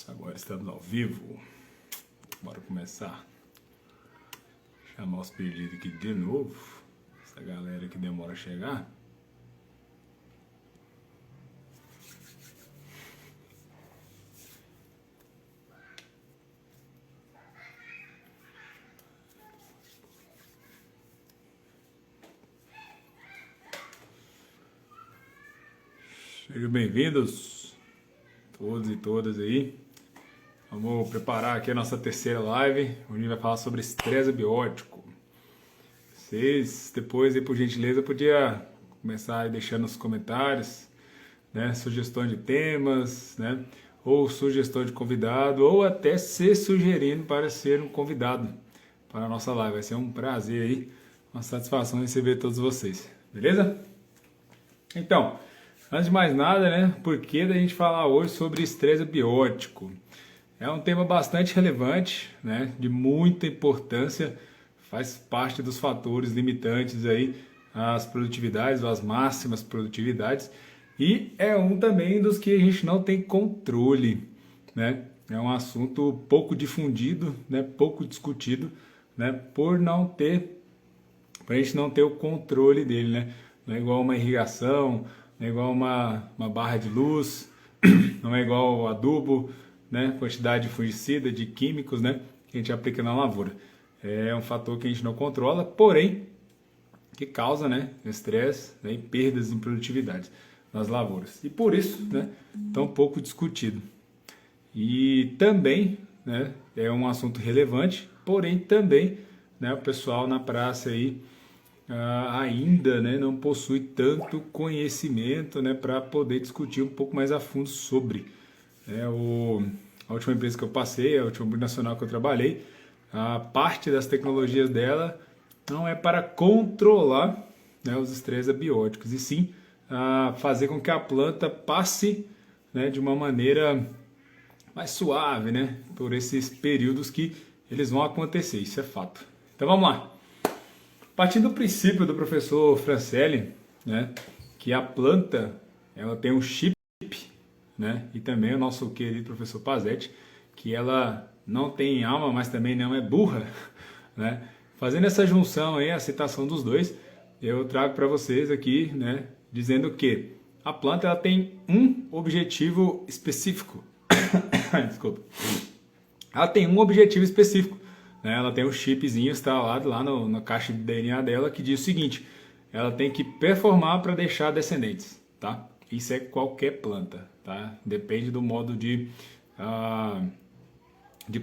Agora estamos ao vivo. Bora começar. Chamar os pedidos aqui de novo. Essa galera que demora a chegar. Sejam bem-vindos, todos e todas aí. Vamos preparar aqui a nossa terceira live, onde a gente vai falar sobre estresse abiótico. Vocês, depois, aí, por gentileza, podia começar aí deixando nos comentários, né, sugestões de temas, né, ou sugestão de convidado, ou até se sugerindo para ser um convidado para a nossa live. Vai ser um prazer aí, uma satisfação receber todos vocês, beleza? Então, antes de mais nada, né, por que da gente falar hoje sobre estresse abiótico? É um tema bastante relevante, né, de muita importância, faz parte dos fatores limitantes aí às produtividades, ou às máximas produtividades, e é um também dos que a gente não tem controle, né? É um assunto pouco difundido, né, pouco discutido, né, por a gente não ter o controle dele, né? Não é igual uma irrigação, não é igual uma barra de luz, não é igual o adubo, né? Quantidade de fungicida, de químicos, né, que a gente aplica na lavoura. É um fator que a gente não controla, porém, que causa, né, estresse, né, e perdas em produtividade nas lavouras. E por isso, né, tão pouco discutido. E também, né, é um assunto relevante, porém também, né, o pessoal na praça aí ainda, né, não possui tanto conhecimento, né, para poder discutir um pouco mais a fundo sobre. A última empresa que eu passei, a última multinacional que eu trabalhei, a parte das tecnologias dela não é para controlar, né, os estresses abióticos, e sim fazer com que a planta passe, né, de uma maneira mais suave, né, por esses períodos que eles vão acontecer, isso é fato. Então vamos lá. Partindo do princípio do professor Francelli, né, que a planta ela tem um chip, né, e também o nosso querido professor Pazetti, que ela não tem alma, mas também não é burra, né? Fazendo essa junção aí, a citação dos dois, eu trago para vocês aqui, né, dizendo que a planta ela tem um objetivo específico. Desculpa. Ela tem um objetivo específico, né? Ela tem um chipzinho instalado lá na caixa de DNA dela que diz o seguinte: ela tem que performar para deixar descendentes, tá? Isso é qualquer planta, tá? Depende do modo de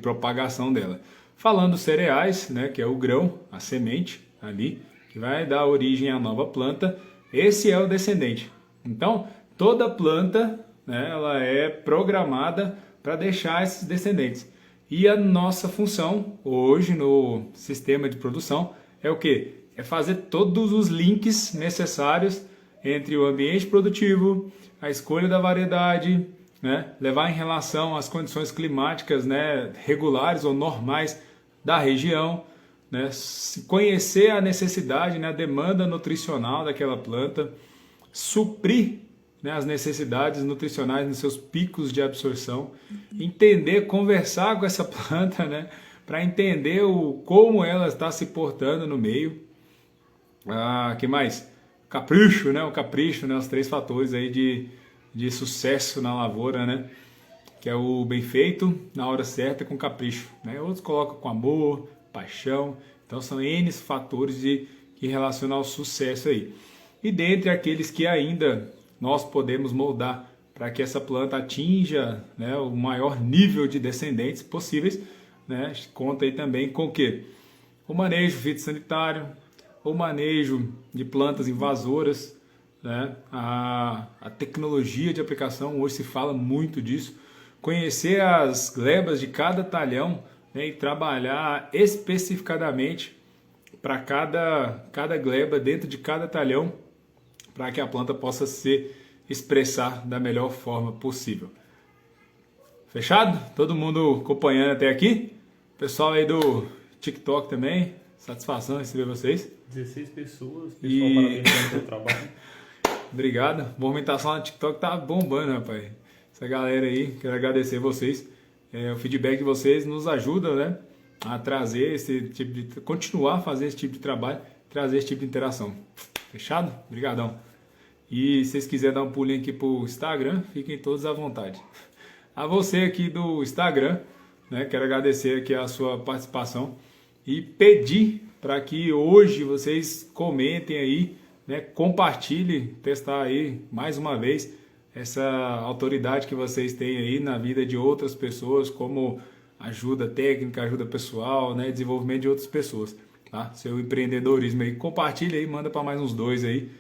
propagação dela. Falando cereais, né, que é o grão, a semente ali, que vai dar origem à nova planta, esse é o descendente. Então, toda planta, né, ela é programada para deixar esses descendentes. E a nossa função hoje no sistema de produção é o quê? É fazer todos os links necessários entre o ambiente produtivo, a escolha da variedade, né, levar em relação às condições climáticas, né, regulares ou normais da região, né, conhecer a necessidade, né, a demanda nutricional daquela planta, suprir, né, as necessidades nutricionais nos seus picos de absorção, entender, conversar com essa planta, né, para entender como ela está se portando no meio. Que mais? Capricho, né, o capricho, né, os 3 fatores aí de sucesso na lavoura, né? Que é o bem feito, na hora certa, com capricho, né? Outros colocam com amor, paixão. Então são N fatores que relacionam ao sucesso aí. E dentre aqueles que ainda nós podemos moldar para que essa planta atinja, né, o maior nível de descendentes possíveis, né? Conta aí também com o quê? O manejo fitossanitário, o manejo de plantas invasoras, né? A tecnologia de aplicação, hoje se fala muito disso. Conhecer as glebas de cada talhão, né, e trabalhar especificadamente para cada gleba dentro de cada talhão, para que a planta possa se expressar da melhor forma possível. Fechado? Todo mundo acompanhando até aqui? Pessoal aí do TikTok também, satisfação receber vocês. 16 pessoas, pessoal, parabéns pelo seu trabalho. Obrigado. A movimentação no TikTok tá bombando, rapaz. essa galera aí, quero agradecer vocês. O feedback de vocês nos ajuda, né, a trazer esse tipo de... continuar a fazer esse tipo de trabalho, trazer esse tipo de interação. Fechado? Obrigadão. E se vocês quiserem dar um pulinho aqui pro Instagram, fiquem todos à vontade. A você aqui do Instagram, né, quero agradecer aqui a sua participação e pedir para que hoje vocês comentem aí, né, compartilhem, testar aí mais uma vez essa autoridade que vocês têm aí na vida de outras pessoas, como ajuda técnica, ajuda pessoal, né, desenvolvimento de outras pessoas, tá? Seu empreendedorismo aí, compartilha aí, manda para mais uns 2 aí,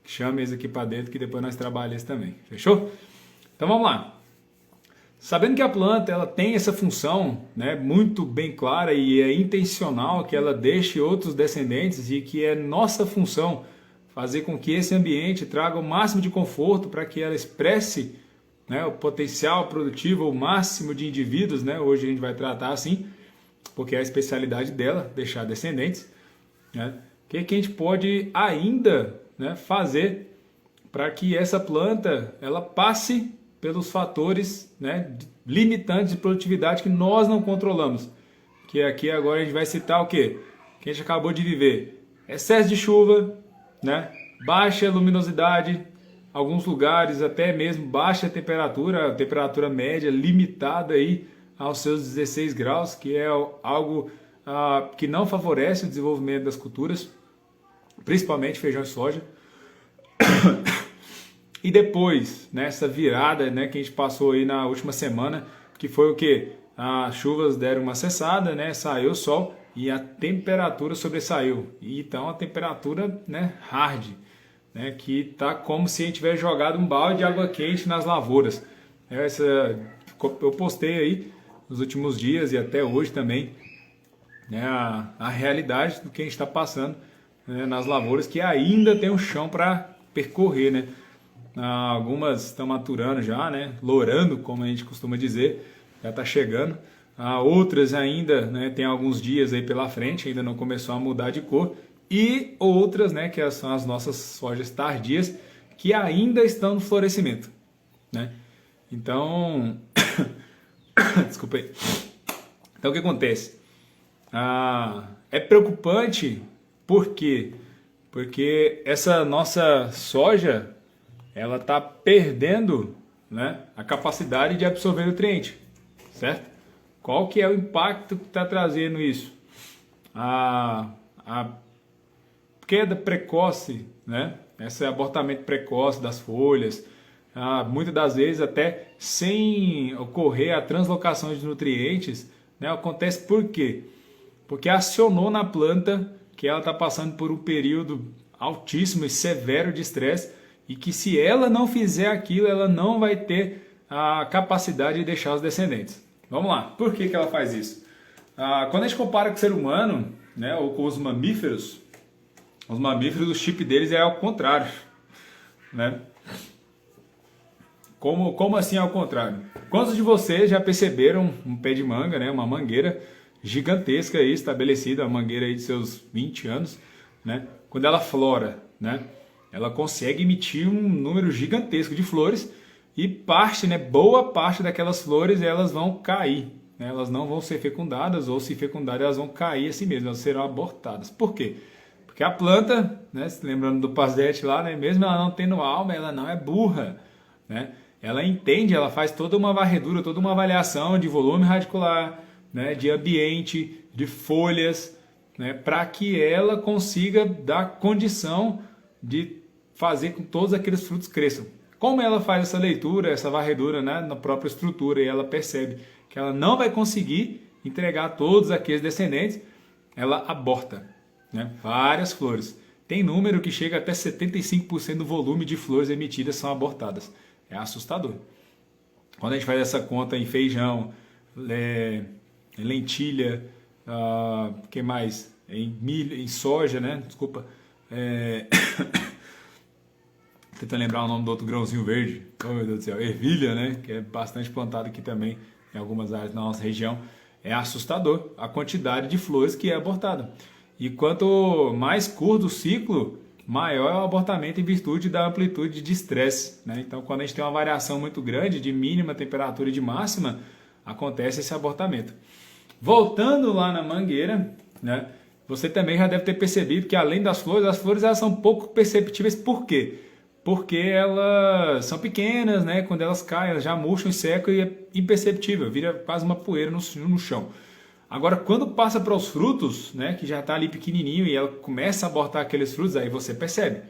chame eles aqui para dentro que depois nós trabalhamos também, fechou? Então vamos lá. Sabendo que a planta ela tem essa função, né, muito bem clara e é intencional que ela deixe outros descendentes e que é nossa função fazer com que esse ambiente traga o máximo de conforto para que ela expresse, né, o potencial produtivo, o máximo de indivíduos, né, hoje a gente vai tratar assim, porque é a especialidade dela, deixar descendentes, né, que a gente pode ainda, né, fazer para que essa planta ela passe pelos fatores, né, limitantes de produtividade que nós não controlamos. Que aqui agora a gente vai citar o quê? Que a gente acabou de viver. Excesso de chuva, né, baixa luminosidade, alguns lugares até mesmo baixa temperatura, a temperatura média limitada aí aos seus 16 graus, que é algo que não favorece o desenvolvimento das culturas, principalmente feijão e soja. E depois, nessa virada, né, que a gente passou aí na última semana, que foi o que? As chuvas deram uma cessada, né, saiu o sol e a temperatura sobressaiu. E então a temperatura, né, hard, né, que tá como se a gente tivesse jogado um balde de água quente nas lavouras. Eu postei aí nos últimos dias e até hoje também, né, a realidade do que a gente está passando, né, nas lavouras, que ainda tem um chão para percorrer, né? Algumas estão maturando já, né? Lourando, como a gente costuma dizer, já está chegando. Outras ainda, né, tem alguns dias aí pela frente, ainda não começou a mudar de cor. E outras, né, que são as nossas sojas tardias, que ainda estão no florescimento, né? Então, desculpa aí. Então o que acontece? É preocupante, por quê? Porque essa nossa soja ela está perdendo, né, a capacidade de absorver nutriente, certo? Qual que é o impacto que está trazendo isso? A queda precoce, né? Esse abortamento precoce das folhas, muitas das vezes até sem ocorrer a translocação de nutrientes, né? Acontece por quê? Porque acionou na planta que ela está passando por um período altíssimo e severo de estresse, e que se ela não fizer aquilo, ela não vai ter a capacidade de deixar os descendentes. Vamos lá, por que ela faz isso? Quando a gente compara com o ser humano, né, ou com os mamíferos, o chip deles é ao contrário, né? Como assim ao contrário? Quantos de vocês já perceberam um pé de manga, né, uma mangueira gigantesca aí, estabelecida, uma mangueira aí de seus 20 anos, né? Quando ela flora, né? Ela consegue emitir um número gigantesco de flores e parte, né, boa parte daquelas flores elas vão cair, né? Elas não vão ser fecundadas, ou se fecundadas elas vão cair assim mesmo, elas serão abortadas. Por quê? Porque a planta, né, lembrando do Pazete lá, né, mesmo ela não tendo alma, ela não é burra, né? Ela entende, ela faz toda uma varredura, toda uma avaliação de volume radicular, né, de ambiente, de folhas, né, para que ela consiga dar condição de fazer com que todos aqueles frutos cresçam. Como ela faz essa leitura, essa varredura, né, na própria estrutura, e ela percebe que ela não vai conseguir entregar todos aqueles descendentes, ela aborta, né, várias flores. Tem número que chega até 75% do volume de flores emitidas são abortadas. É assustador. Quando a gente faz essa conta em feijão, lentilha, que mais? Em milho, em soja, né? Desculpa. Tentando lembrar o nome do outro grãozinho verde. Oh, meu Deus do céu. Ervilha, né? Que é bastante plantado aqui também em algumas áreas da nossa região. É assustador a quantidade de flores que é abortada. E quanto mais curto o ciclo, maior é o abortamento em virtude da amplitude de estresse, né? Então, quando a gente tem uma variação muito grande de mínima temperatura e de máxima, acontece esse abortamento. Voltando lá na mangueira, né? Você também já deve ter percebido que além das flores, as flores elas são pouco perceptíveis. Por quê? Porque elas são pequenas, né? Quando elas caem, elas já murcham e secam e é imperceptível, vira quase uma poeira no chão. Agora, quando passa para os frutos, né, que já está ali pequenininho e ela começa a abortar aqueles frutos, aí você percebe.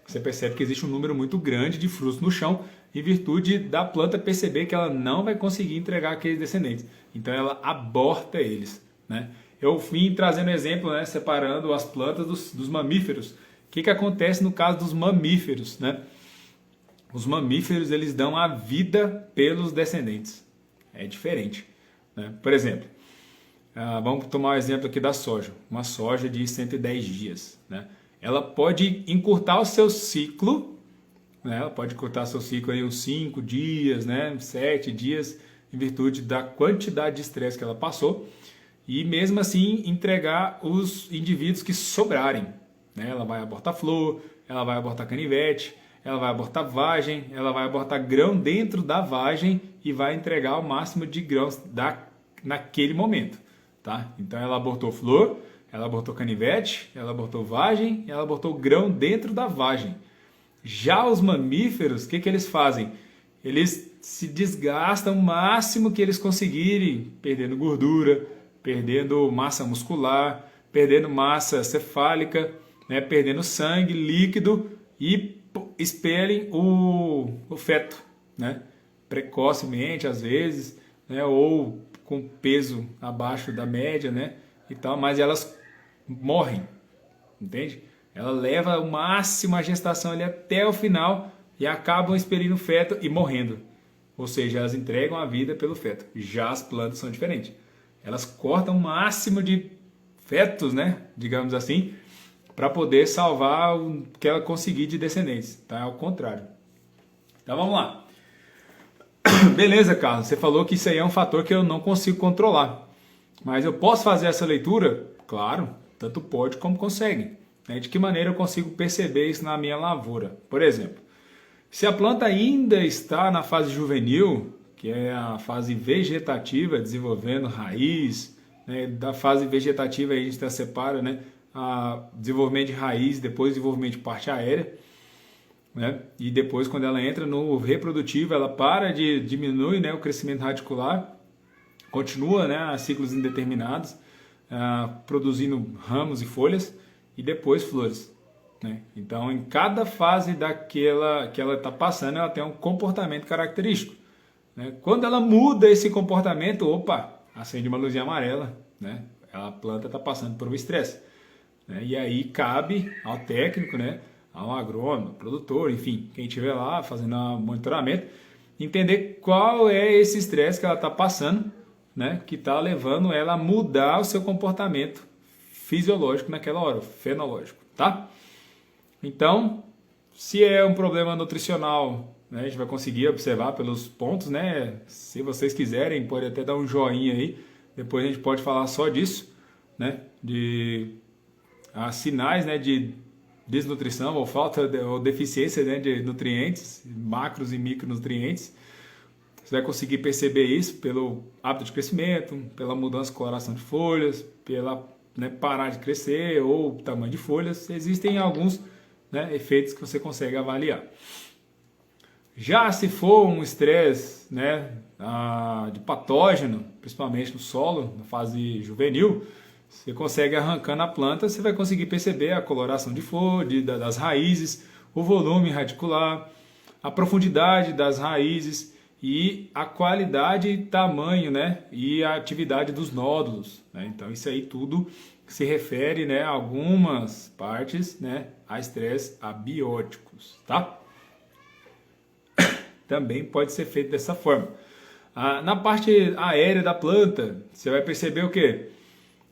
Você percebe que existe um número muito grande de frutos no chão em virtude da planta perceber que ela não vai conseguir entregar aqueles descendentes. Então, ela aborta eles, né? Eu vim trazendo exemplo, né, separando as plantas dos mamíferos. O que acontece no caso dos mamíferos, né? Os mamíferos, eles dão a vida pelos descendentes. É diferente, né? Por exemplo, vamos tomar o exemplo aqui da soja. Uma soja de 110 dias, né? Ela pode encurtar o seu ciclo, né? Ela pode encurtar seu ciclo aí uns 5 dias, né? 7 dias, em virtude da quantidade de estresse que ela passou. E mesmo assim entregar os indivíduos que sobrarem, né? Ela vai abortar flor, ela vai abortar canivete, ela vai abortar vagem, ela vai abortar grão dentro da vagem e vai entregar o máximo de grãos naquele momento, tá? Então ela abortou flor, ela abortou canivete, ela abortou vagem, ela abortou grão dentro da vagem. Já os mamíferos, o que eles fazem? Eles se desgastam o máximo que eles conseguirem, perdendo gordura, perdendo massa muscular, perdendo massa cefálica, né, perdendo sangue, líquido e expelem o feto, né, precocemente às vezes, né, ou com peso abaixo da média, né, e tal, mas elas morrem, entende? Ela leva o máximo a gestação ali até o final e acabam expelindo o feto e morrendo. Ou seja, elas entregam a vida pelo feto. Já as plantas são diferentes. Elas cortam o máximo de fetos, né, digamos assim, para poder salvar o que ela conseguir de descendentes. Tá? Ao contrário. Então vamos lá. Beleza, Carlos. Você falou que isso aí é um fator que eu não consigo controlar. Mas eu posso fazer essa leitura? Claro, tanto pode como consegue. De que maneira eu consigo perceber isso na minha lavoura? Por exemplo, se a planta ainda está na fase juvenil, que é a fase vegetativa, desenvolvendo raiz, né? Da fase vegetativa aí a gente separa, né? A desenvolvimento de raiz, depois desenvolvimento de parte aérea, né? E depois quando ela entra no reprodutivo, ela diminui, né, o crescimento radicular, continua, né, a ciclos indeterminados, produzindo ramos e folhas, e depois flores, né? Então, em cada fase daquela que ela está passando, ela tem um comportamento característico, né? Quando ela muda esse comportamento, opa, acende uma luzinha amarela, né? A planta está passando por um estresse, né? E aí cabe ao técnico, né, ao agrônomo, produtor, enfim, quem estiver lá fazendo o monitoramento, entender qual é esse estresse que ela está passando, né, que está levando ela a mudar o seu comportamento fisiológico naquela hora, fenológico, tá? Então, se é um problema nutricional, né, a gente vai conseguir observar pelos pontos, né? Se vocês quiserem, pode até dar um joinha aí, depois a gente pode falar só disso, né? De sinais, né, de desnutrição ou falta ou deficiência, né, de nutrientes, macros e micronutrientes. Você vai conseguir perceber isso pelo hábito de crescimento, pela mudança de coloração de folhas, pela, né, parar de crescer ou tamanho de folhas. Existem alguns, né, efeitos que você consegue avaliar. Já se for um estresse, né, de patógeno, principalmente no solo, na fase juvenil, você consegue arrancando a planta, você vai conseguir perceber a coloração de folha, das raízes, o volume radicular, a profundidade das raízes e a qualidade e tamanho, né, e a atividade dos nódulos, né? Então isso aí tudo se refere, né, a algumas partes, né, a estresse abióticos, tá? Também pode ser feito dessa forma. Na parte aérea da planta, você vai perceber o quê?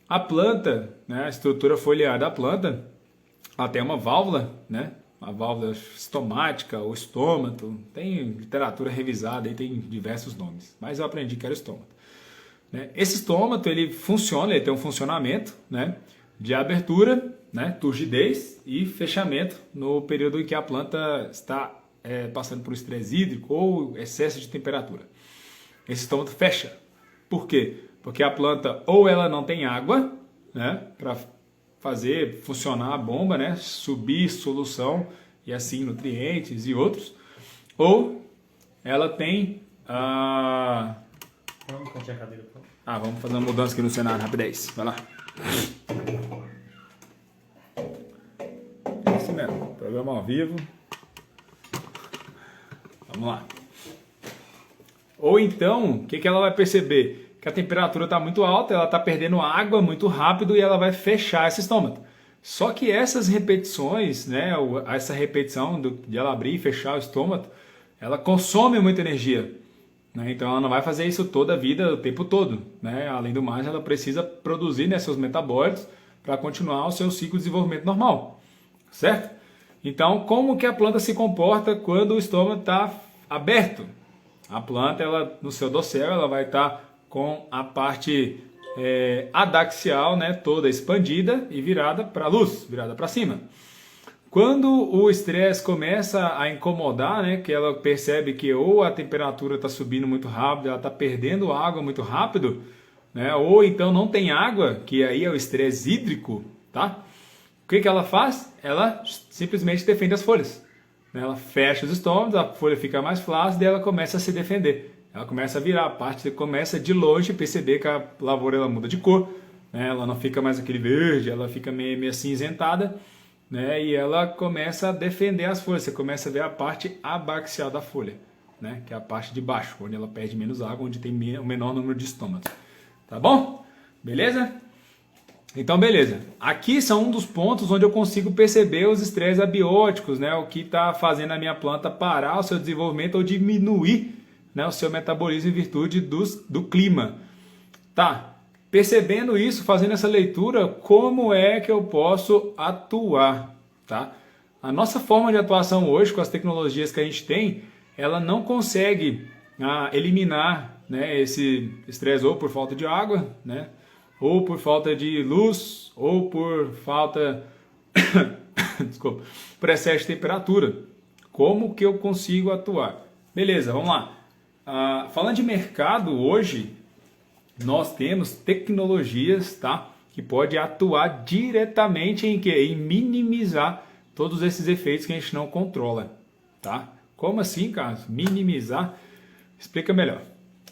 A planta, né, a estrutura foliar da planta, ela tem uma válvula, né? A válvula estomática ou estômato, tem literatura revisada, aí tem diversos nomes, mas eu aprendi que era estômato, né? Esse estômato, ele funciona, ele tem um funcionamento, né, de abertura, né, turgidez e fechamento no período em que a planta está passando por estresse hídrico ou excesso de temperatura. Esse estômago fecha. Por quê? Porque a planta ou ela não tem água, né, para fazer funcionar a bomba, né, subir solução e assim nutrientes e outros, ou ela tem Vamos cantar a cadeira, por favor. vamos fazer uma mudança aqui no cenário, rapidez. Vai lá. É assim mesmo, programa ao vivo. Vamos lá. Ou então, o que ela vai perceber? Que a temperatura está muito alta, ela está perdendo água muito rápido e ela vai fechar esse estômago. Só que essas repetições, né, essa repetição de ela abrir e fechar o estômago, ela consome muita energia. Né? Então ela não vai fazer isso toda a vida, o tempo todo. Né? Além do mais, ela precisa produzir, né, seus metabólitos para continuar o seu ciclo de desenvolvimento normal. Certo? Então, como que a planta se comporta quando o estômago está aberto? A planta, ela, no seu dossel, ela vai estar com a parte adaxial, né, toda expandida e virada para a luz, virada para cima. Quando o estresse começa a incomodar, né, que ela percebe que ou a temperatura está subindo muito rápido, ela está perdendo água muito rápido, né, ou então não tem água, que aí é o estresse hídrico, tá? O que ela faz? Ela simplesmente defende as folhas. Ela fecha os estômagos, a folha fica mais flácida e ela começa a se defender. Ela começa a virar, a parte começa de longe perceber que a lavoura ela muda de cor, né? Ela não fica mais aquele verde, ela fica meio acinzentada, né? E ela começa a defender as folhas. Você começa a ver a parte abaxial da folha, né? Que é a parte de baixo, onde ela perde menos água, onde tem o menor número de estômagos. Tá bom? Beleza? Então, beleza. Aqui são um dos pontos onde eu consigo perceber os estresses abióticos, né? O que está fazendo a minha planta parar o seu desenvolvimento ou diminuir, né, o seu metabolismo em virtude do clima. Tá, percebendo isso, fazendo essa leitura, como é que eu posso atuar? Tá? A nossa forma de atuação hoje, com as tecnologias que a gente tem, ela não consegue eliminar, né, esse estresse ou por falta de água, né, ou por falta de luz, ou por falta desculpa, por excesso de temperatura. Como que eu consigo atuar? Beleza, vamos lá. Falando de mercado, hoje nós temos tecnologias, tá, que pode atuar diretamente em quê? Em minimizar todos esses efeitos que a gente não controla. Tá? Como assim, Carlos? Minimizar? Explica melhor.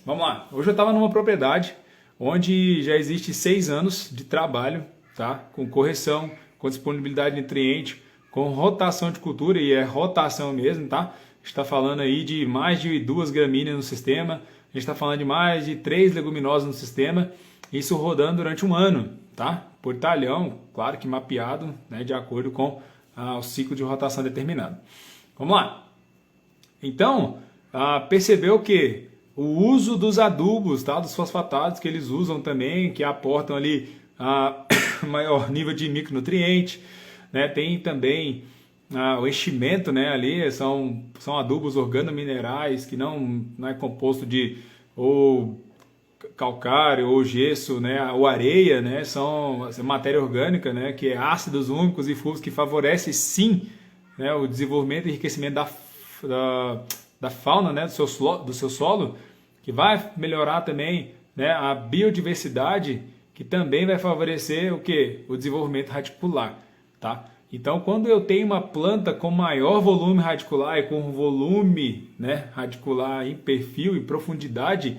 Vamos lá. Hoje eu estava numa propriedade onde já existe 6 anos de trabalho, tá, com correção, com disponibilidade de nutriente, com rotação de cultura, e é rotação mesmo, tá? A gente está falando aí de mais de 2 gramíneas no sistema, a gente está falando de mais de 3 leguminosas no sistema, isso rodando durante um ano, tá? Por talhão, claro que mapeado, né, de acordo com o ciclo de rotação determinado. Vamos lá. Então, percebeu que o uso dos adubos, tá, dos fosfatados que eles usam também, que aportam ali maior nível de micronutriente, né? Tem também o enchimento, né, ali são adubos organominerais que não é composto de ou calcário ou gesso, né, ou areia, né, são matéria orgânica, né, que é ácidos úmicos e fulvos que favorece sim, né, o desenvolvimento e enriquecimento da fauna, né, do seu solo, que vai melhorar também, né, a biodiversidade, que também vai favorecer o que? O desenvolvimento radicular, tá? Então, quando eu tenho uma planta com maior volume radicular e com volume, né, radicular em perfil e profundidade,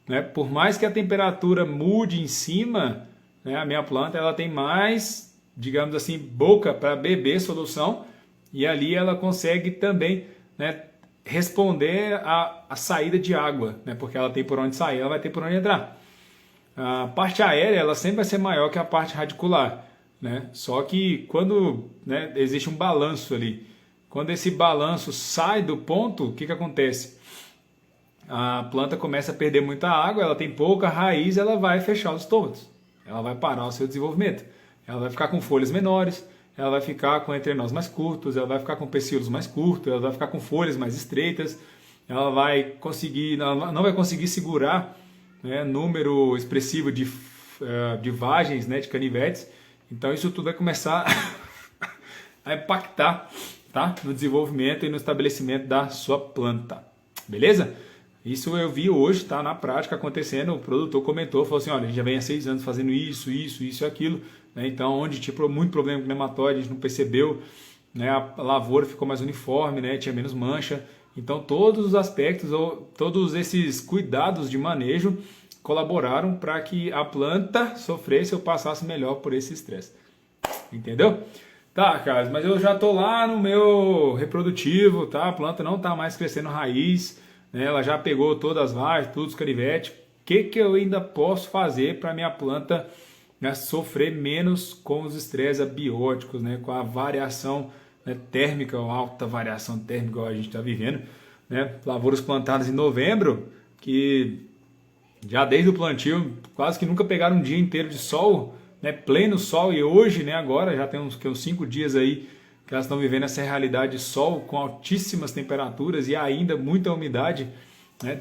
né, por mais que a temperatura mude em cima, né, a minha planta ela tem mais, digamos assim, boca para beber solução, e ali ela consegue também, né, responder à saída de água, né, porque ela tem por onde sair, ela vai ter por onde entrar. A parte aérea ela sempre vai ser maior que a parte radicular, né? Só que quando, né, existe um balanço ali, quando esse balanço sai do ponto, o que acontece? A planta começa a perder muita água, ela tem pouca raiz, ela vai fechar os estômagos, ela vai parar o seu desenvolvimento, ela vai ficar com folhas menores, ela vai ficar com entrenós mais curtos, ela vai ficar com pecíolos mais curtos, ela vai ficar com folhas mais estreitas, ela não vai conseguir segurar, né, número expressivo de vagens, né, de canivetes, Então isso tudo vai começar a impactar, tá? No desenvolvimento e no estabelecimento da sua planta, beleza? Isso eu vi hoje, tá? Na prática acontecendo, o produtor comentou, falou assim, olha, a gente já vem há 6 anos fazendo isso e aquilo, né? Então onde tinha muito problema com nematóide, a gente não percebeu, né? A lavoura ficou mais uniforme, né? Tinha menos mancha. Então todos os aspectos, ou todos esses cuidados de manejo colaboraram para que a planta sofresse ou passasse melhor por esse estresse. Entendeu? Tá, Carlos, mas eu já tô lá no meu reprodutivo, tá? A planta não tá mais crescendo raiz, né? Ela já pegou todas as vagens, todos os canivetes. O que eu ainda posso fazer para minha planta, né, sofrer menos com os estresses abióticos, né? Com a variação, né, térmica, ou alta variação térmica que a gente está vivendo, né? Lavouras plantadas em novembro, que já desde o plantio quase que nunca pegaram um dia inteiro de sol, né, pleno sol, e hoje, né, agora já tem uns 5 dias aí que elas estão vivendo essa realidade de sol com altíssimas temperaturas e ainda muita umidade, né,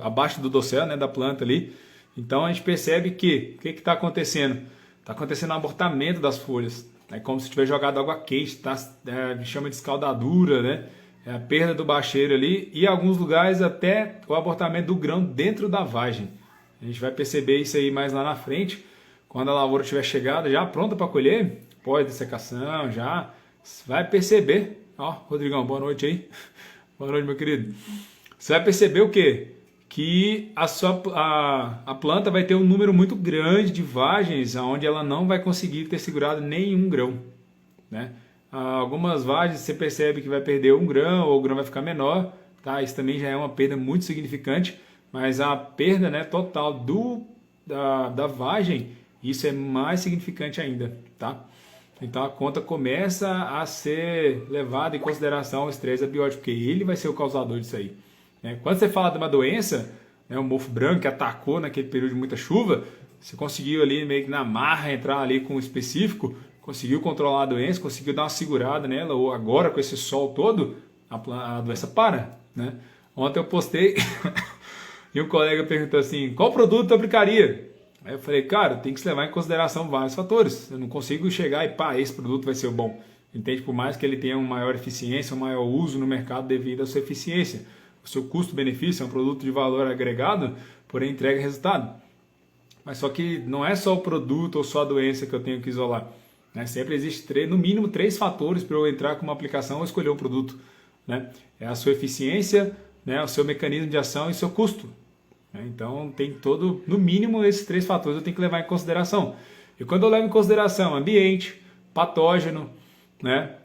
abaixo do dossel, né, da planta ali. Então a gente percebe que o que está acontecendo? Está acontecendo um abortamento das folhas, é como se tivesse jogado água quente, tá? Chama de escaldadura, né? É a perda do bacheiro ali e em alguns lugares até o abortamento do grão dentro da vagem. A gente vai perceber isso aí mais lá na frente, quando a lavoura estiver chegada, já pronta para colher, pós-dessecação, já vai perceber. Ó, Rodrigão, boa noite aí. Boa noite, meu querido. Você vai perceber o quê? Que a planta vai ter um número muito grande de vagens, onde ela não vai conseguir ter segurado nenhum grão, né? Algumas vagens você percebe que vai perder um grão ou o grão vai ficar menor, tá? Isso também já é uma perda muito significante, mas a perda, né, total da vagem, isso é mais significante ainda, tá? Então a conta começa a ser levada em consideração o estresse abiótico, porque ele vai ser o causador disso aí, né? Quando você fala de uma doença, né, um mofo branco que atacou naquele período de muita chuva, você conseguiu ali meio que na marra entrar ali com o específico, conseguiu controlar a doença, conseguiu dar uma segurada nela, ou agora com esse sol todo, a doença para, né? Ontem eu postei e um colega perguntou assim, qual produto eu aplicaria? Aí eu falei, cara, tem que se levar em consideração vários fatores. Eu não consigo chegar e pá, esse produto vai ser o bom. Entende? Por mais que ele tenha uma maior eficiência, um maior uso no mercado devido à sua eficiência. O seu custo-benefício é um produto de valor agregado, porém entrega resultado. Mas só que não é só o produto ou só a doença que eu tenho que isolar, né? Sempre existe no mínimo 3 fatores para eu entrar com uma aplicação ou escolher um produto, né? É a sua eficiência, né, o seu mecanismo de ação e seu custo. Então tem no mínimo esses 3 fatores eu tenho que levar em consideração. E quando eu levo em consideração ambiente, patógeno, né,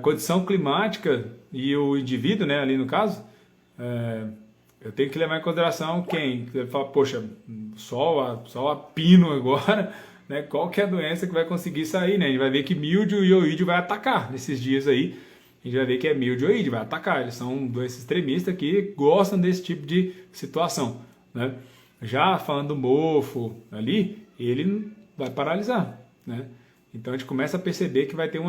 condição climática e o indivíduo, né, ali no caso, eu tenho que levar em consideração quem? Você fala, poxa, sol a pino agora, né, qual que é a doença que vai conseguir sair, né? A gente vai ver que míldio e oídio vai atacar nesses dias aí. A gente vai ver que é míldio e oídio vai atacar. Eles são doenças extremistas que gostam desse tipo de situação, né? Já falando do mofo ali, ele vai paralisar, né? Então a gente começa a perceber que vai ter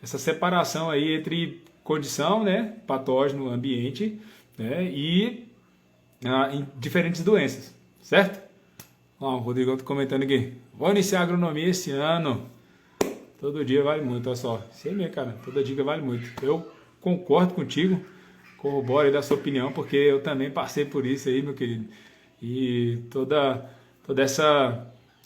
essa separação aí entre condição, né, patógeno, ambiente, né, e em diferentes doenças, certo? Ó, o Rodrigo está comentando aqui. Vou iniciar a agronomia esse ano. Todo dia vale muito, olha só. Sei mesmo, cara. Toda dica vale muito. Eu concordo contigo. Corroboro aí da sua opinião, porque eu também passei por isso aí, meu querido. E toda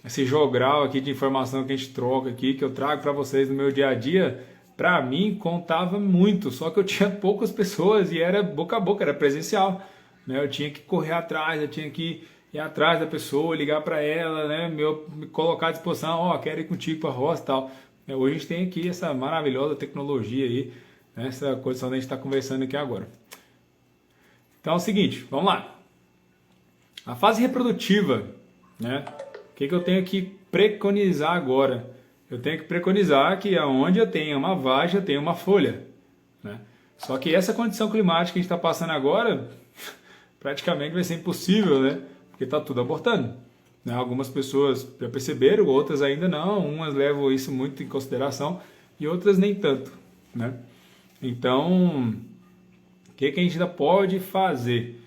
esse jogral aqui de informação que a gente troca aqui, que eu trago para vocês no meu dia a dia, para mim contava muito. Só que eu tinha poucas pessoas e era boca a boca, era presencial, né? Eu tinha que correr atrás, eu tinha que ir atrás da pessoa, ligar para ela, né? Me colocar à disposição, ó, quero ir contigo para a roça e tal. Hoje a gente tem aqui essa maravilhosa tecnologia aí, né? Essa condição da gente estar conversando aqui agora. Então é o seguinte, vamos lá. A fase reprodutiva, né? O que eu tenho que preconizar agora? Eu tenho que preconizar que aonde eu tenho uma vagem, eu tenho uma folha, né? Só que essa condição climática que a gente está passando agora, praticamente vai ser impossível, né? Porque está tudo abortando, né? Algumas pessoas já perceberam, outras ainda não. Umas levam isso muito em consideração e outras nem tanto, né? Então, o que a gente ainda pode fazer?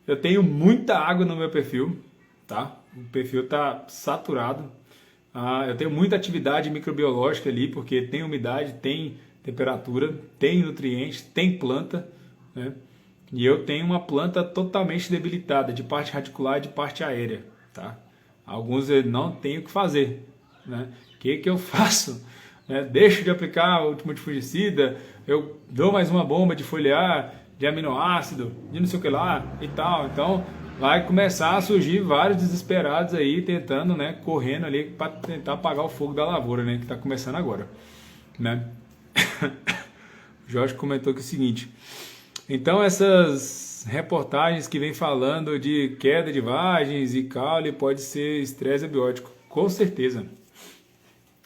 Eu tenho muita água no meu perfil, tá? o perfil está saturado. Eu tenho muita atividade microbiológica ali, porque tem umidade, tem temperatura, tem nutrientes, tem planta, né? E eu tenho uma planta totalmente debilitada, de parte radicular e de parte aérea, tá? Alguns eu não tenho o que fazer, né? O que eu faço? Deixo de aplicar o último fungicida, eu dou mais uma bomba de foliar, de aminoácido, de não sei o que lá e tal. Então vai começar a surgir vários desesperados aí tentando, né, correndo ali para tentar apagar o fogo da lavoura, né, que está começando agora, né? O Jorge comentou aqui o seguinte: então essas reportagens que vem falando de queda de vagens e caule pode ser estresse abiótico, com certeza.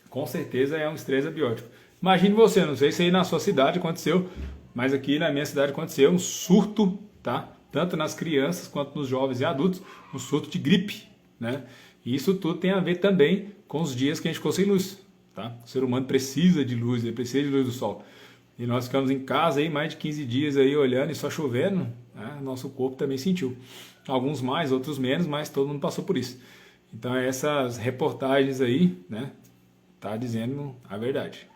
Com certeza é um estresse abiótico. Imagine você, não sei se aí na sua cidade aconteceu, mas aqui na minha cidade aconteceu um surto, tá? Tanto nas crianças quanto nos jovens e adultos, um surto de gripe, né? E isso tudo tem a ver também com os dias que a gente ficou sem luz, tá? O ser humano precisa de luz, ele precisa de luz do sol. E nós ficamos em casa aí mais de 15 dias aí olhando e só chovendo, né? Nosso corpo também sentiu. Alguns mais, outros menos, mas todo mundo passou por isso. Então essas reportagens aí, né? Tá dizendo a verdade.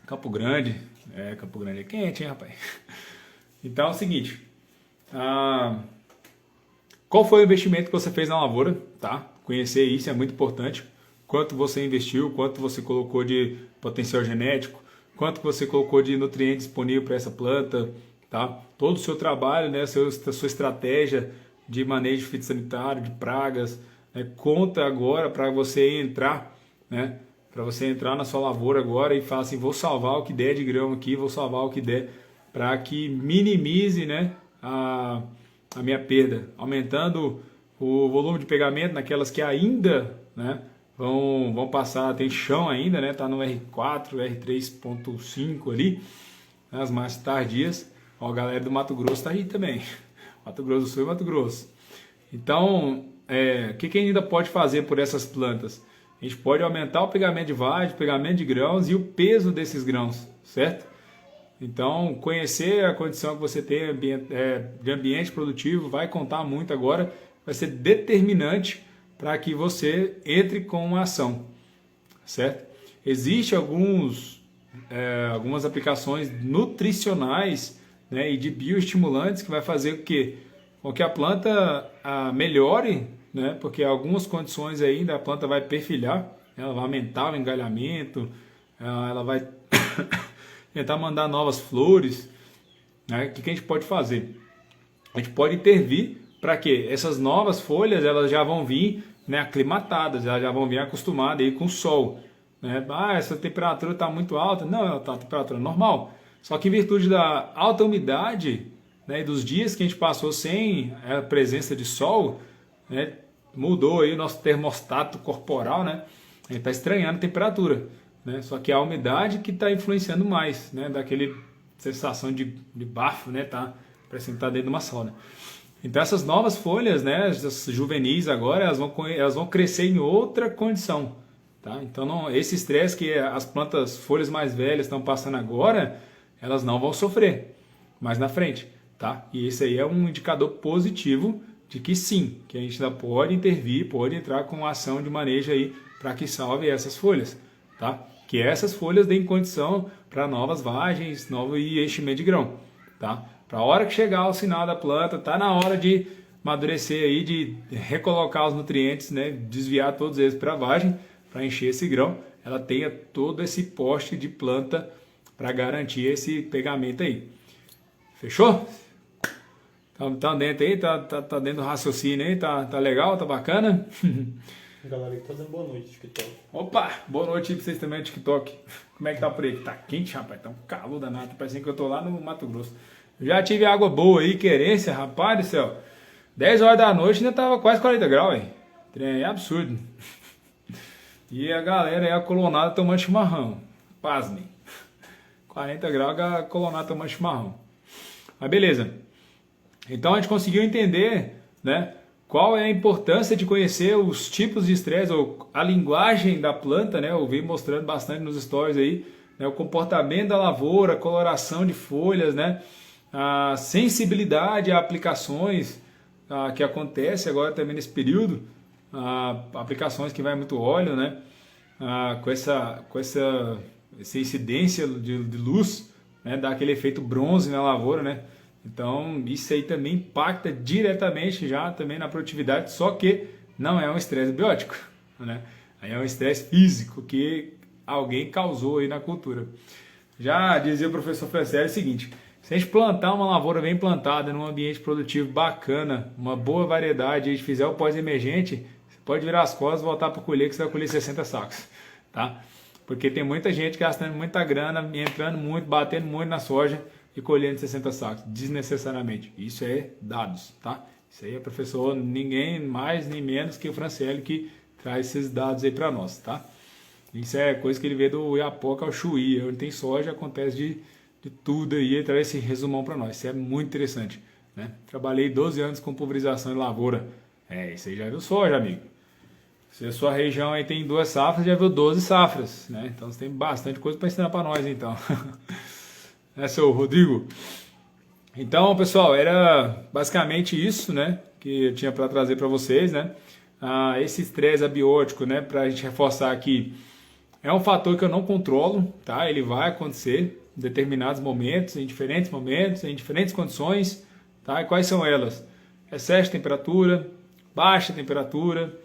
Campo Grande é quente, hein, rapaz? Então é o seguinte, qual foi o investimento que você fez na lavoura, tá? Conhecer isso é muito importante. Quanto você investiu, quanto você colocou de potencial genético, quanto você colocou de nutrientes disponível para essa planta, tá? Todo o seu trabalho, né, a sua estratégia de manejo fitossanitário, de pragas, né, conta agora para você entrar, né? Para você entrar na sua lavoura agora e falar assim, vou salvar o que der de grão aqui, vou salvar o que der, para que minimize, né, a minha perda, aumentando o volume de pegamento naquelas que ainda, né, vão passar, tem chão ainda, né, tá no R4, R3.5 ali, né, as mais tardias. Ó, a galera do Mato Grosso tá aí também, Mato Grosso do Sul e Mato Grosso. Então, o que ainda pode fazer por essas plantas? A gente pode aumentar o pegamento de vagem, o pegamento de grãos e o peso desses grãos, certo? Então, conhecer a condição que você tem de ambiente produtivo vai contar muito agora, vai ser determinante para que você entre com uma ação, certo? Existem algumas aplicações nutricionais, né, e de bioestimulantes que vai fazer o quê? Com que a planta melhore, né? Porque algumas condições ainda a planta vai perfilhar, ela vai aumentar o engalhamento, ela vai tentar mandar novas flores, né? O que a gente pode fazer? A gente pode intervir para que essas novas folhas elas já vão vir, né, aclimatadas, elas já vão vir acostumadas aí com o sol, né? Essa temperatura está muito alta, não, ela está a temperatura normal, só que em virtude da alta umidade, né, e dos dias que a gente passou sem a presença de sol, né, mudou aí o nosso termostato corporal, né? A gente está estranhando a temperatura, né? Só que a umidade que está influenciando mais, né? Daquele sensação de bafo, né? Tá parecendo que tá dentro de uma sauna. Então essas novas folhas, né? As juvenis agora, elas vão crescer em outra condição, tá? Então esse estresse que as plantas, folhas mais velhas estão passando agora, elas não vão sofrer mais na frente, tá? E esse aí é um indicador positivo de que sim, que a gente ainda pode intervir, pode entrar com ação de manejo aí para que salve essas folhas, tá? Que essas folhas deem condição para novas vagens, novo enchimento de grão, tá? Para a hora que chegar o sinal da planta, tá na hora de amadurecer aí, de recolocar os nutrientes, né? Desviar todos eles para a vagem, para encher esse grão, ela tenha todo esse poste de planta para garantir esse pegamento aí. Fechou? Tá dentro aí, tá dentro do raciocínio aí, tá legal, tá bacana? Galera que tá dando boa noite, TikTok. Opa, boa noite pra vocês também, TikTok. Como é que tá por aí? Tá quente, rapaz, tá um calor danado, tá parecendo que eu tô lá no Mato Grosso. Já tive água boa aí, querência, rapaz do céu. 10 horas da noite ainda tava quase 40 graus, velho. Trem é absurdo. E a galera aí, a colonada tomando chimarrão. Pasmem. 40 graus, a colonada tomando chimarrão. Mas beleza. Então a gente conseguiu entender, né, qual é a importância de conhecer os tipos de estresse, ou a linguagem da planta, né? Eu vi mostrando bastante nos stories aí, né, o comportamento da lavoura, a coloração de folhas, né, a sensibilidade a aplicações que acontece agora também nesse período, aplicações que vai muito óleo, né? Com essa incidência de luz, né? Dá aquele efeito bronze na lavoura, né? Então isso aí também impacta diretamente já também na produtividade, só que não é um estresse biótico, né? Aí é um estresse físico que alguém causou aí na cultura. Já dizia o professor Franciele o seguinte: se a gente plantar uma lavoura bem plantada num ambiente produtivo bacana, uma boa variedade, e a gente fizer o pós-emergente, você pode virar as costas e voltar para colher, que você vai colher 60 sacos, tá? Porque tem muita gente gastando muita grana, entrando muito, batendo muito na soja e colhendo 60 sacos, desnecessariamente. Isso é dados, tá? Isso aí é professor, ninguém mais nem menos que o Franciele que traz esses dados aí para nós, tá? Isso é coisa que ele vê do Iapoca ao Chuí, onde tem soja, acontece de tudo aí, ele traz esse resumão para nós. Isso é muito interessante, né? Trabalhei 12 anos com pulverização de lavoura. Isso aí já viu soja, amigo. Se a sua região aí tem 2 safras, já viu 12 safras, né? Então você tem bastante coisa para ensinar para nós, então. Seu Rodrigo. Então, pessoal, era basicamente isso, né? Que eu tinha para trazer para vocês, né? Esse estresse abiótico, né? Para a gente reforçar aqui. É um fator que eu não controlo, tá? Ele vai acontecer em determinados momentos, em diferentes condições, tá? E quais são elas? Excesso de temperatura, baixa temperatura,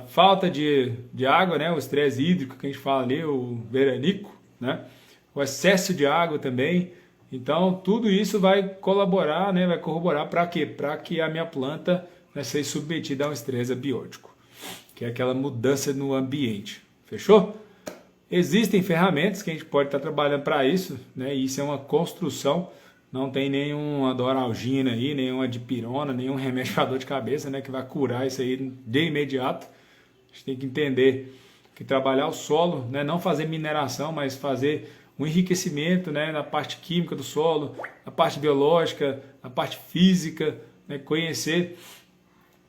falta de água, né? O estresse hídrico que a gente fala ali, o veranico, né? O excesso de água também. Então, tudo isso vai colaborar, né? Vai corroborar para quê? Para que a minha planta, né, seja submetida a um estresse abiótico, que é aquela mudança no ambiente. Fechou? Existem ferramentas que a gente pode estar trabalhando para isso, né? Isso é uma construção, não tem nenhuma doralgina aí, nenhuma dipirona, nenhum remédio para dor de cabeça, né? Que vai curar isso aí de imediato. A gente tem que entender que trabalhar o solo, né? Não fazer mineração, mas fazer um enriquecimento, né? Na parte química do solo, na parte biológica, na parte física, né? Conhecer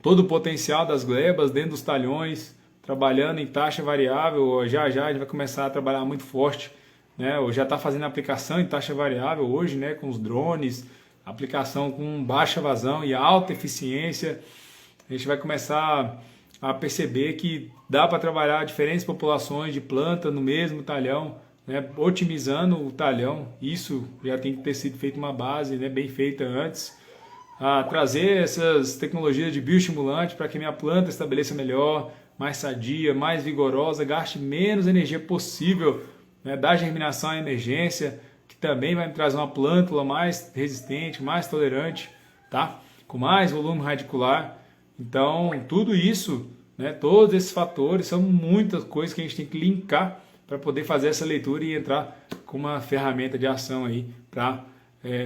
todo o potencial das glebas dentro dos talhões, trabalhando em taxa variável. Já a gente vai começar a trabalhar muito forte, né? Ou já está fazendo aplicação em taxa variável hoje, né? Com os drones, aplicação com baixa vazão e alta eficiência. A gente vai começar a perceber que dá para trabalhar diferentes populações de planta no mesmo talhão, né? Otimizando o talhão. Isso já tem que ter sido feito uma base, né? Bem feita antes. Trazer essas tecnologias de bioestimulante para que minha planta estabeleça melhor, mais sadia, mais vigorosa, gaste menos energia possível, né, da germinação à emergência, que também vai me trazer uma plântula mais resistente, mais tolerante, tá? Com mais volume radicular. Então, tudo isso, né, todos esses fatores são muitas coisas que a gente tem que linkar para poder fazer essa leitura e entrar com uma ferramenta de ação aí para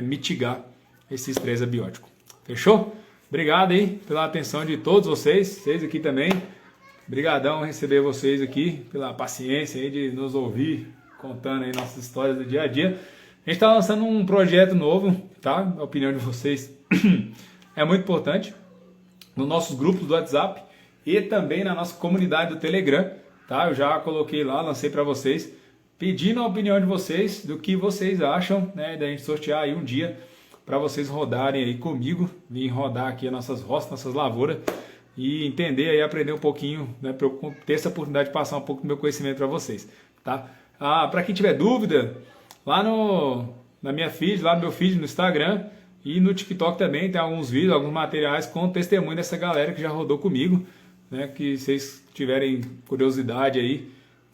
mitigar esse estresse abiótico. Fechou? Obrigado aí pela atenção de todos vocês aqui também. Obrigadão receber vocês aqui, pela paciência aí de nos ouvir, contando aí nossas histórias do dia a dia. A gente está lançando um projeto novo, tá? A opinião de vocês é muito importante. Nos nossos grupos do WhatsApp e também na nossa comunidade do Telegram, tá? Eu já coloquei lá, lancei para vocês, pedindo a opinião de vocês, do que vocês acham, né? Da gente sortear aí um dia para vocês rodarem aí comigo, vir rodar aqui as nossas roças, nossas lavouras, e entender e aprender um pouquinho, né, para eu ter essa oportunidade de passar um pouco do meu conhecimento para vocês, tá? Para quem tiver dúvida, lá na minha feed, lá no meu feed no Instagram e no TikTok também tem alguns vídeos, alguns materiais com testemunho dessa galera que já rodou comigo, né? Que vocês tiverem curiosidade aí,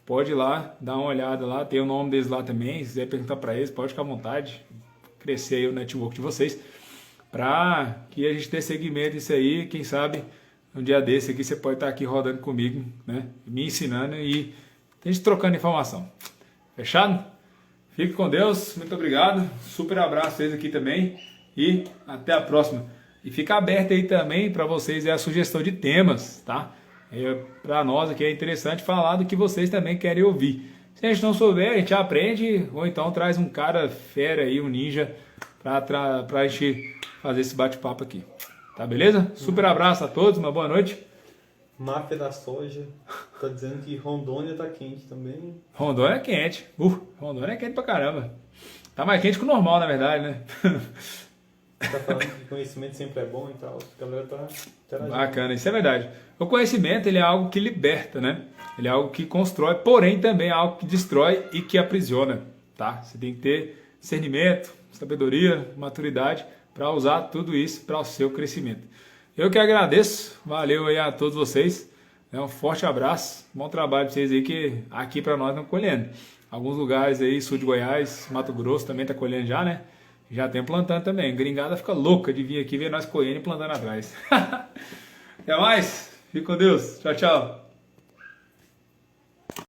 pode ir lá, dar uma olhada lá, tem o nome deles lá também, se quiser perguntar para eles, pode ficar à vontade, crescer aí o network de vocês, para que a gente dê seguimento isso aí, quem sabe um dia desse aqui você pode estar aqui rodando comigo, né? Me ensinando e a gente trocando informação. Fechado? Fique com Deus, muito obrigado, super abraço a vocês aqui também e até a próxima. E fica aberto aí também para vocês a sugestão de temas, tá? Para nós aqui é interessante falar do que vocês também querem ouvir. Se a gente não souber, a gente aprende, ou então traz um cara fera aí, um ninja, para a gente fazer esse bate-papo aqui. Tá, beleza? Super abraço a todos, uma boa noite. Máfia da soja tá dizendo que Rondônia tá quente também. Rondônia é quente. Rondônia é quente pra caramba. Tá mais quente que o normal, na verdade, né? tá falando que conhecimento sempre é bom e tal. A galera tá interagindo. Bacana, isso é verdade. O conhecimento, ele é algo que liberta, né? Ele é algo que constrói, porém também é algo que destrói e que aprisiona, tá? Você tem que ter discernimento, sabedoria, maturidade para usar tudo isso para o seu crescimento. Eu que agradeço, valeu aí a todos vocês, um forte abraço, bom trabalho para vocês aí, que aqui para nós estão colhendo. Alguns lugares aí, sul de Goiás, Mato Grosso também está colhendo já, né? Já tem plantando também. Gringada fica louca de vir aqui ver nós colhendo e plantando atrás. Até mais, fique com Deus, tchau, tchau.